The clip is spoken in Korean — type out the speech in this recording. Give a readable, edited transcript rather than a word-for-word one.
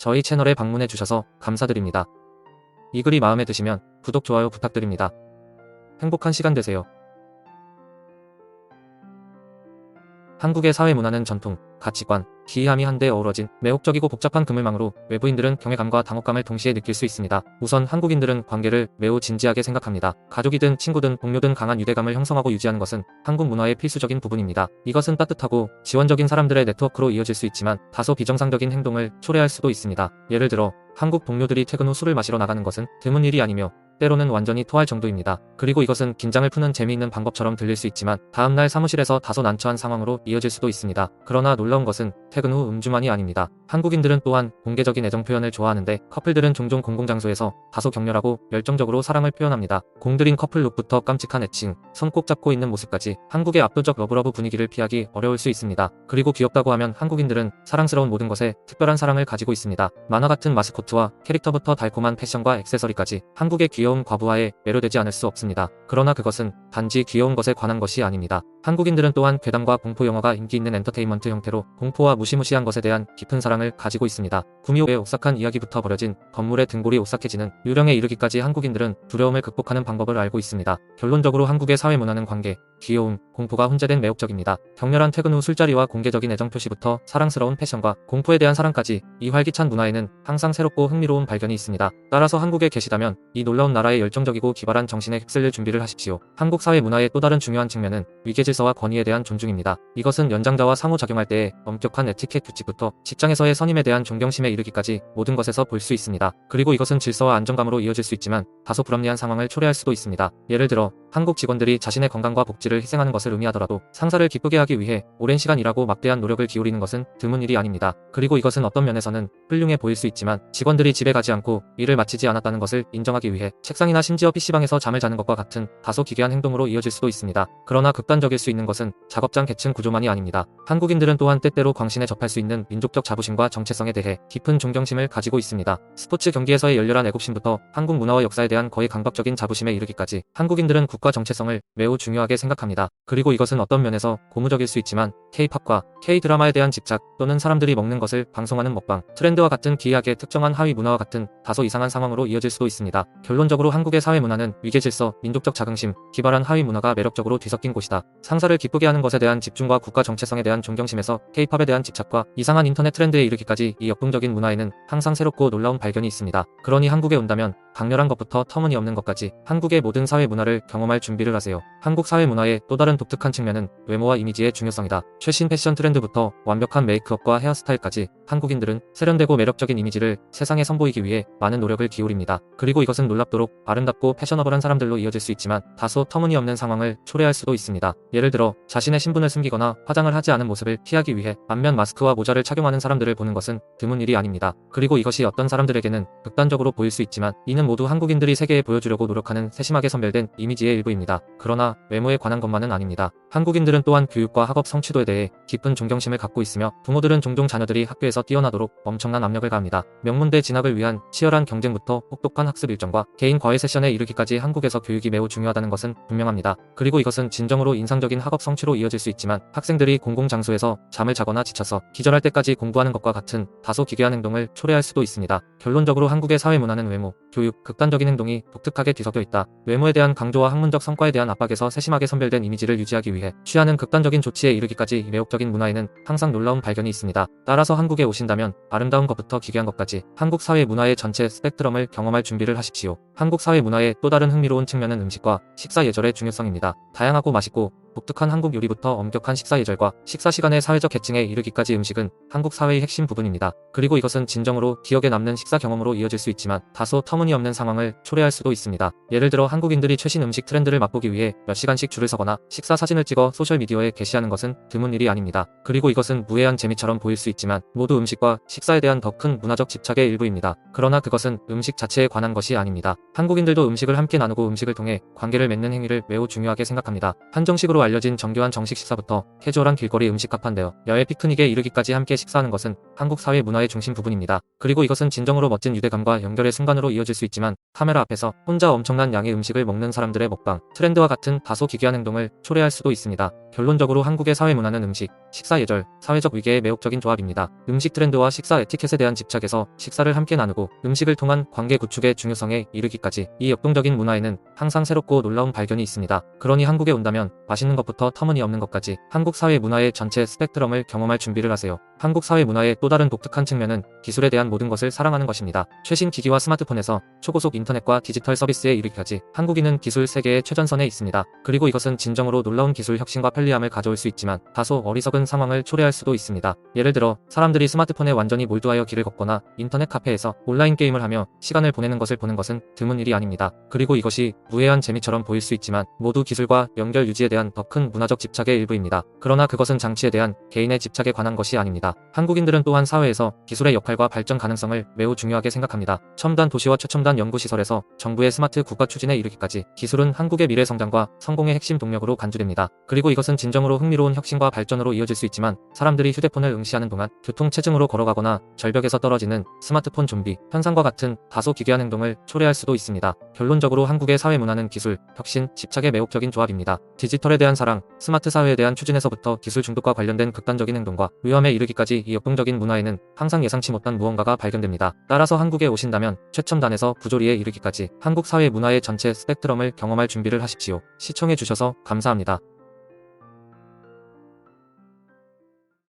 저희 채널에 방문해 주셔서 감사드립니다. 이 글이 마음에 드시면 구독, 좋아요 부탁드립니다. 행복한 시간 되세요. 한국의 사회 문화는 전통, 가치관, 기이함이 한데 어우러진 매혹적이고 복잡한 그물망으로 외부인들은 경외감과 당혹감을 동시에 느낄 수 있습니다. 우선 한국인들은 관계를 매우 진지하게 생각합니다. 가족이든 친구든 동료든 강한 유대감을 형성하고 유지하는 것은 한국 문화의 필수적인 부분입니다. 이것은 따뜻하고 지원적인 사람들의 네트워크로 이어질 수 있지만 다소 비정상적인 행동을 초래할 수도 있습니다. 예를 들어 한국 동료들이 퇴근 후 술을 마시러 나가는 것은 드문 일이 아니며 때로는 완전히 토할 정도입니다. 그리고 이것은 긴장을 푸는 재미있는 방법처럼 들릴 수 있지만 다음날 사무실에서 다소 난처한 상황으로 이어질 수도 있습니다. 그러나 놀라운 것은 퇴근 후 음주만이 아닙니다. 한국인들은 또한 공개적인 애정 표현을 좋아하는데 커플들은 종종 공공장소에서 다소 격렬하고 열정적으로 사랑을 표현합니다. 공들인 커플룩부터 깜찍한 애칭, 손 꼭 잡고 있는 모습까지 한국의 압도적 러브러브 분위기를 피하기 어려울 수 있습니다. 그리고 귀엽다고 하면 한국인들은 사랑스러운 모든 것에 특별한 사랑을 가지고 있습니다. 만화 같은 마스코트와 캐릭터부터 달콤한 패션과 액세서리까지 한국의 귀여운 과부하에 매료되지 않을 수 없습니다. 그러나 그것은 단지 귀여운 것에 관한 것이 아닙니다. 한국인들은 또한 괴담과 공포 영화가 인기 있는 엔터테인먼트 형태로 공포와 무시무시한 것에 대한 깊은 사랑을 가지고 있습니다. 구미호의 오싹한 이야기부터 버려진 건물의 등골이 오싹해지는 유령에 이르기까지 한국인들은 두려움을 극복하는 방법을 알고 있습니다. 결론적으로 한국의 사회 문화는 관계, 귀여움, 공포가 혼재된 매혹적입니다. 격렬한 퇴근 후 술자리와 공개적인 애정 표시부터 사랑스러운 패션과 공포에 대한 사랑까지 이 활기찬 문화에는 항상 새롭고 흥미로운 발견이 있습니다. 따라서 한국에 계시다면 이 놀라운 나라의 열정적이고 기발한 정신에 휩쓸릴 준비를 하십시오. 한국 사회 문화의 또 다른 중요한 측면은 위계질서와 권위에 대한 존중입니다. 이것은 연장자와 상호작용할 때의 엄격한 에티켓 규칙부터 직장에서의 선임에 대한 존경심에 이르기까지 모든 것에서 볼 수 있습니다. 그리고 이것은 질서와 안정감으로 이어질 수 있지만 다소 불합리한 상황을 초래할 수도 있습니다. 예를 들어 한국 직원들이 자신의 건강과 복지를 희생하는 것을 의미하더라도 상사를 기쁘게 하기 위해 오랜 시간 일하고 막대한 노력을 기울이는 것은 드문 일이 아닙니다. 그리고 이것은 어떤 면에서는 훌륭해 보일 수 있지만 직원들이 집에 가지 않고 일을 마치지 않았다는 것을 인정하기 위해 책상이나 심지어 PC방에서 잠을 자는 것과 같은 다소 기괴한 행동으로 이어질 수도 있습니다. 그러나 극단적일 수 있는 것은 작업장 계층 구조만이 아닙니다. 한국인들은 또한 때때로 광신에 접할 수 있는 민족적 자부심과 정체성에 대해 깊은 존경심을 가지고 있습니다. 스포츠 경기에서의 열렬한 애국심부터 한국 문화와 역사에 대한 거의 강박적인 자부심에 이르기까지 한국인들은 국가 정체성을 매우 중요하게 생각합니다. 그리고 이것은 어떤 면에서 고무적일 수 있지만 K-팝과 K-드라마에 대한 집착 또는 사람들이 먹는 것을 방송하는 먹방, 트렌드와 같은 기이하게 특정한 하위 문화와 같은 다소 이상한 상황으로 이어질 수도 있습니다. 결론적으로 한국의 사회 문화는 위계질서, 민족적 자긍심, 기발한 하위 문화가 매력적으로 뒤섞인 곳이다. 상사를 기쁘게 하는 것에 대한 집중과 국가 정체성에 대한 존경심에서 K-팝에 대한 집착과 이상한 인터넷 트렌드에 이르기까지 이 역동적인 문화에는 항상 새롭고 놀라운 발견이 있습니다. 그러니 한국에 온다면 강렬한 것부터 터무니없는 것까지 한국의 모든 사회 문화를 경험할 준비를 하세요. 한국 사회 문화의 또 다른 독특한 측면은 외모와 이미지의 중요성이다. 최신 패션 트렌드부터 완벽한 메이크업과 헤어스타일까지 한국인들은 세련되고 매력적인 이미지를 세상에 선보이기 위해 많은 노력을 기울입니다. 그리고 이것은 놀랍도록 아름답고 패셔너블한 사람들로 이어질 수 있지만 다소 터무니없는 상황을 초래할 수도 있습니다. 예를 들어 자신의 신분을 숨기거나 화장을 하지 않은 모습을 피하기 위해 안면 마스크와 모자를 착용하는 사람들을 보는 것은 드문 일이 아닙니다. 그리고 이것이 어떤 사람들에게는 극단적으로 보일 수 있지만 이는 모두 한국인들이 세계에 보여주려고 노력하는 세심하게 선별된 이미지의 일부입니다. 그러나 외모에 관한 것만은 아닙니다. 한국인들은 또한 교육과 학업 성취도에 대해 깊은 존경심을 갖고 있으며 부모들은 종종 자녀들이 학교에서 뛰어나도록 엄청난 압력을 가합니다. 명문대 진학을 위한 치열한 경쟁부터 혹독한 학습 일정과 개인 과외 세션에 이르기까지 한국에서 교육이 매우 중요하다는 것은 분명합니다. 그리고 이것은 진정으로 인상적인 학업 성취로 이어질 수 있지만 학생들이 공공장소에서 잠을 자거나 지쳐서 기절할 때까지 공부하는 것과 같은 다소 기괴한 행동을 초래할 수도 있습니다. 결론적으로 한국의 사회 문화는 외모, 교육, 극단적인 행동이 독특하게 뒤섞여 있다. 외모에 대한 강조와 학문적 성과에 대한 압박에서 세심하게 선별된 이미지를 유지하기 위해 취하는 극단적인 조치에 이르기까지 매혹적인 문화에는 항상 놀라운 발견이 있습니다. 따라서 한국에 오신다면 아름다운 것부터 기괴한 것까지 한국 사회 문화의 전체 스펙트럼을 경험할 준비를 하십시오. 한국 사회 문화의 또 다른 흥미로운 측면은 음식과 식사 예절의 중요성입니다. 다양하고 맛있고 독특한 한국 요리부터 엄격한 식사 예절과 식사 시간의 사회적 계층에 이르기까지 음식은 한국 사회의 핵심 부분입니다. 그리고 이것은 진정으로 기억에 남는 식사 경험으로 이어질 수 있지만 다소 터무니없는 상황을 초래할 수도 있습니다. 예를 들어 한국인들이 최신 음식 트렌드를 맛보기 위해 몇 시간씩 줄을 서거나 식사 사진을 찍어 소셜미디어에 게시하는 것은 드문 일이 아닙니다. 그리고 이것은 무해한 재미처럼 보일 수 있지만 모두 음식과 식사에 대한 더 큰 문화적 집착의 일부입니다. 그러나 그것은 음식 자체에 관한 것이 아닙니다. 한국인들도 음식을 함께 나누고 음식을 통해 관계를 맺는 행위를 매우 중요하게 생각합니다. 한정식으로 알려진 정교한 정식 식사부터 캐주얼한 길거리 음식 카페인데요. 야외 피크닉에 이르기까지 함께 식사하는 것은 한국 사회 문화의 중심 부분입니다. 그리고 이것은 진정으로 멋진 유대감과 연결의 순간으로 이어질 수 있지만 카메라 앞에서 혼자 엄청난 양의 음식을 먹는 사람들의 먹방, 트렌드와 같은 다소 기괴한 행동을 초래할 수도 있습니다. 결론적으로 한국의 사회 문화는 음식, 식사 예절, 사회적 위계의 매혹적인 조합입니다. 음식 트렌드와 식사 에티켓에 대한 집착에서 식사를 함께 나누고 음식을 통한 관계 구축의 중요성에 이르기까지 이 역동적인 문화에는 항상 새롭고 놀라운 발견이 있습니다. 그러니 한국에 온다면 맛있는 것부터 터무니없는 것까지 한국 사회 문화의 전체 스펙트럼을 경험할 준비를 하세요. 한국 사회 문화의 또 다른 독특한 측면은 기술에 대한 모든 것을 사랑하는 것입니다. 최신 기기와 스마트폰에서 초고속 인터넷과 디지털 서비스에 이르기까지 한국인은 기술 세계의 최전선에 있습니다. 그리고 이것은 진정으로 놀라운 기술 혁신과 편리함을 가져올 수 있지만 다소 어리석은 상황을 초래할 수도 있습니다. 예를 들어 사람들이 스마트폰에 완전히 몰두하여 길을 걷거나 인터넷 카페에서 온라인 게임을 하며 시간을 보내는 것을 보는 것은 드문 일이 아닙니다. 그리고 이것이 무해한 재미처럼 보일 수 있지만 모두 기술과 연결 유지에 대한 더 큰 문화적 집착의 일부입니다. 그러나 그것은 장치에 대한 개인의 집착에 관한 것이 아닙니다. 한국인들은 또한 사회에서 기술의 역할과 발전 가능성을 매우 중요하게 생각합니다. 첨단 도시와 최첨단 연구시설에서 정부의 스마트 국가 추진에 이르기까지 기술은 한국의 미래 성장과 성공의 핵심 동력으로 간주됩니다. 그리고 이것은 진정으로 흥미로운 혁신과 발전으로 이어질 수 있지만 사람들이 휴대폰을 응시하는 동안 교통체증으로 걸어가거나 절벽에서 떨어지는 스마트폰 좀비 현상과 같은 다소 기괴한 행동을 초래할 수도 있습니다. 결론적으로 한국의 사회 문화는 기술, 혁신, 집착의 매혹적인 조합입니다. 디지털에 대한 사랑, 스마트 사회에 대한 추진에서부터 기술 중독과 관련된 극단적인 행동과 위험에 이르기까지 이 역동적인 문화에는 항상 예상치 못한 무언가가 발견됩니다. 따라서 한국에 오신다면 최첨단에서 부조리에 이르기까지 한국 사회 문화의 전체 스펙트럼을 경험할 준비를 하십시오. 시청해주셔서 감사합니다.